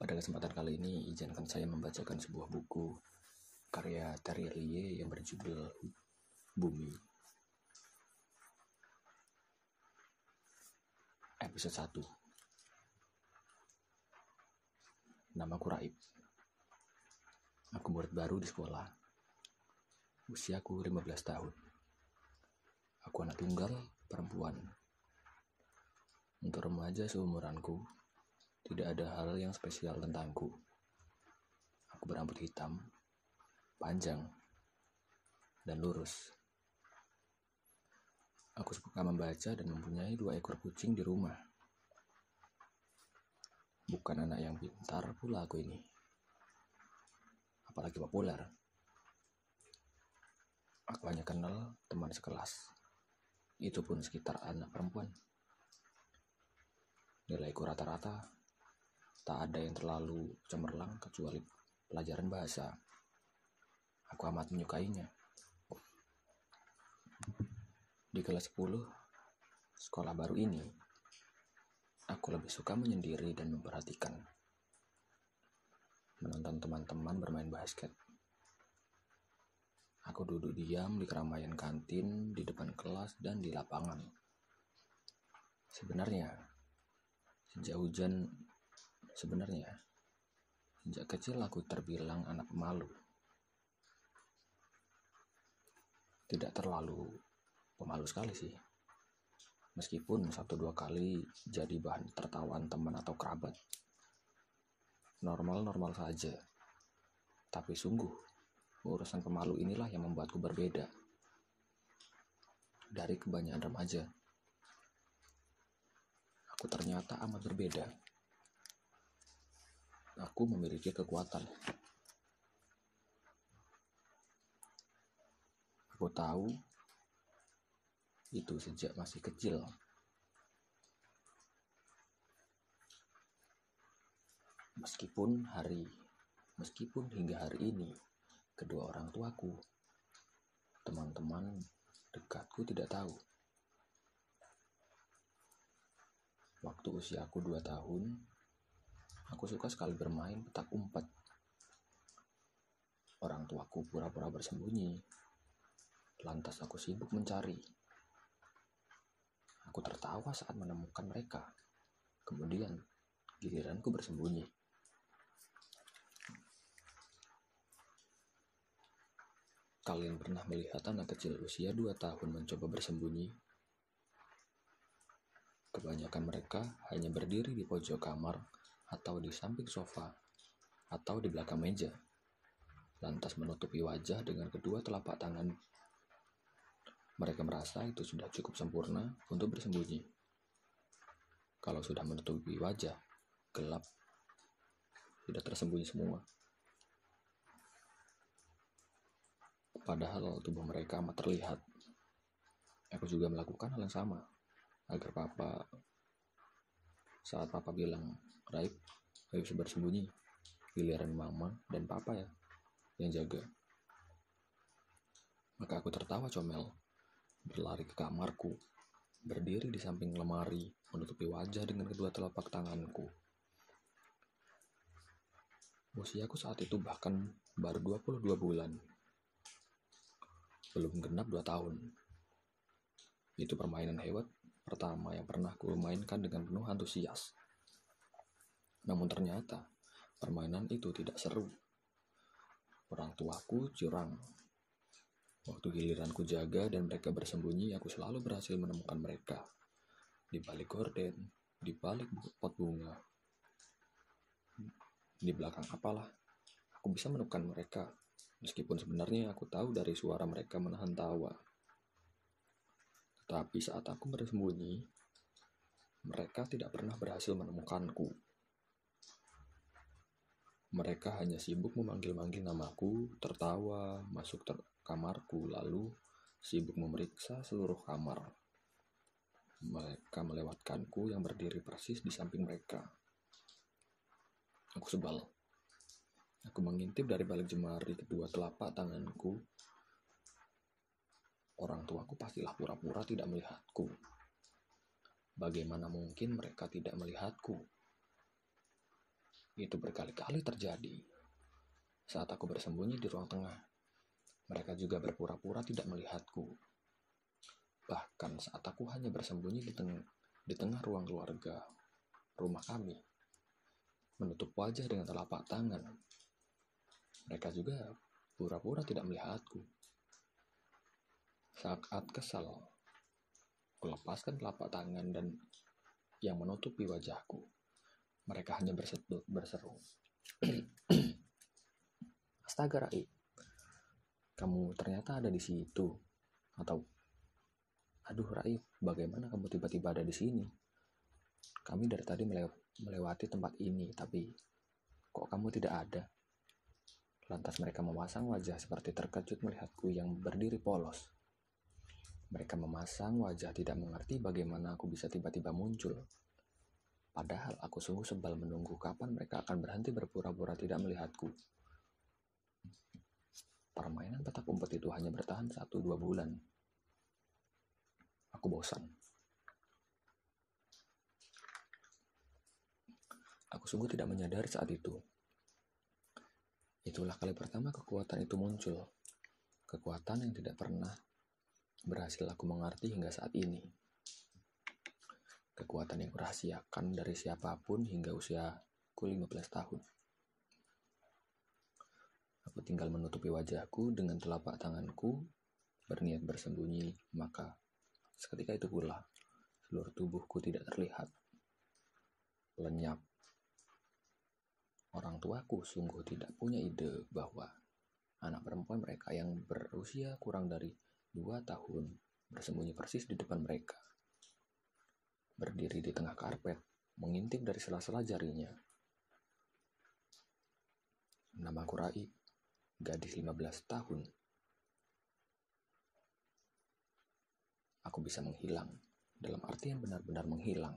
Pada kesempatan kali ini, izinkan saya membacakan sebuah buku karya Terry Rie yang berjudul Bumi. Episode 1. Namaku Raib. Aku murid baru di sekolah. Usiaku 15 tahun. Aku anak tunggal, perempuan. Untuk remaja seumuranku, tidak ada hal yang spesial tentangku. Aku berambut hitam, panjang, dan lurus. Aku suka membaca dan mempunyai 2 ekor kucing di rumah. Bukan anak yang pintar pula aku ini, apalagi populer. Aku hanya kenal teman sekelas, itu pun sekitar anak perempuan. Nilaiku rata-rata, tak ada yang terlalu cemerlang kecuali pelajaran bahasa. Aku amat menyukainya. Di kelas 10, sekolah baru ini, aku lebih suka menyendiri dan memperhatikan. Menonton teman-teman bermain basket. Aku duduk diam di keramaian kantin, di depan kelas, dan di lapangan. Sebenarnya, sejak kecil aku terbilang anak pemalu. Tidak terlalu pemalu sekali sih. Meskipun 1-2 kali jadi bahan tertawaan teman atau kerabat. Normal-normal saja. Tapi sungguh, urusan pemalu inilah yang membuatku berbeda dari kebanyakan remaja. Aku ternyata amat berbeda. Aku memiliki kekuatan. Aku tahu itu sejak masih kecil. Meskipun hingga hari ini, kedua orang tuaku, teman-teman dekatku tidak tahu. Waktu usiaku 2 tahun, aku suka sekali bermain petak umpet. Orang tuaku pura-pura bersembunyi, lantas aku sibuk mencari. Aku tertawa saat menemukan mereka. Kemudian, giliranku bersembunyi. Kalian pernah melihat anak kecil usia 2 tahun mencoba bersembunyi? Kebanyakan mereka hanya berdiri di pojok kamar atau di samping sofa atau di belakang meja, lantas menutupi wajah dengan kedua telapak tangan. Mereka merasa itu sudah cukup sempurna untuk bersembunyi. Kalau sudah menutupi wajah, gelap, sudah tersembunyi semua. Padahal tubuh mereka amat terlihat. Aku juga melakukan hal yang sama, agar saat papa bilang, Raib, ayo bersembunyi, giliran mama dan papa ya yang jaga. Maka aku tertawa comel, berlari ke kamarku, berdiri di samping lemari, menutupi wajah dengan kedua telapak tanganku. Usiaku saat itu bahkan baru 22 bulan. Belum genap 2 tahun. Itu permainan hebat pertama yang pernah ku mainkan dengan penuh antusias. Namun ternyata permainan itu tidak seru. Orang tuaku curang. Waktu giliranku jaga dan mereka bersembunyi, aku selalu berhasil menemukan mereka. Di balik gorden, di balik pot bunga, di belakang apalah, aku bisa menemukan mereka. Meskipun sebenarnya aku tahu dari suara mereka menahan tawa. Tapi saat aku bersembunyi, mereka tidak pernah berhasil menemukanku. Mereka hanya sibuk memanggil-manggil namaku, tertawa, masuk kamarku, lalu sibuk memeriksa seluruh kamar. Mereka melewatkanku yang berdiri persis di samping mereka. Aku sebal. Aku mengintip dari balik jemari kedua telapak tanganku. Orang tuaku pastilah pura-pura tidak melihatku. Bagaimana mungkin mereka tidak melihatku? Itu berkali-kali terjadi. Saat aku bersembunyi di ruang tengah, mereka juga berpura-pura tidak melihatku. Bahkan saat aku hanya bersembunyi di tengah ruang keluarga, rumah kami, menutup wajah dengan telapak tangan, mereka juga pura-pura tidak melihatku. Saat kesal, kulepaskan telapak tangan dan yang menutupi wajahku. Mereka hanya berseru. Astaga, Rai, kamu ternyata ada di situ. Atau, aduh Rai, bagaimana kamu tiba-tiba ada di sini? Kami dari tadi melewati tempat ini, tapi kok kamu tidak ada? Lantas mereka memasang wajah seperti terkejut melihatku yang berdiri polos. Mereka memasang wajah tidak mengerti bagaimana aku bisa tiba-tiba muncul. Padahal aku sungguh sebal menunggu kapan mereka akan berhenti berpura-pura tidak melihatku. Permainan petak umpet itu hanya bertahan 1-2 bulan. Aku bosan. Aku sungguh tidak menyadari saat itu. Itulah kali pertama kekuatan itu muncul. Kekuatan yang tidak pernah berhasil aku mengerti hingga saat ini. Kekuatan yang kurahasiakan dari siapapun hingga usiaku 15 tahun. Aku tinggal menutupi wajahku dengan telapak tanganku, berniat bersembunyi, maka seketika itu pula seluruh tubuhku tidak terlihat. Lenyap. Orang tuaku sungguh tidak punya ide bahwa anak perempuan mereka yang berusia kurang dari 2 tahun bersembunyi persis di depan mereka. Berdiri di tengah karpet, mengintip dari sela-sela jarinya. Namaku Rai, gadis 15 tahun. Aku bisa menghilang, dalam artian benar-benar menghilang.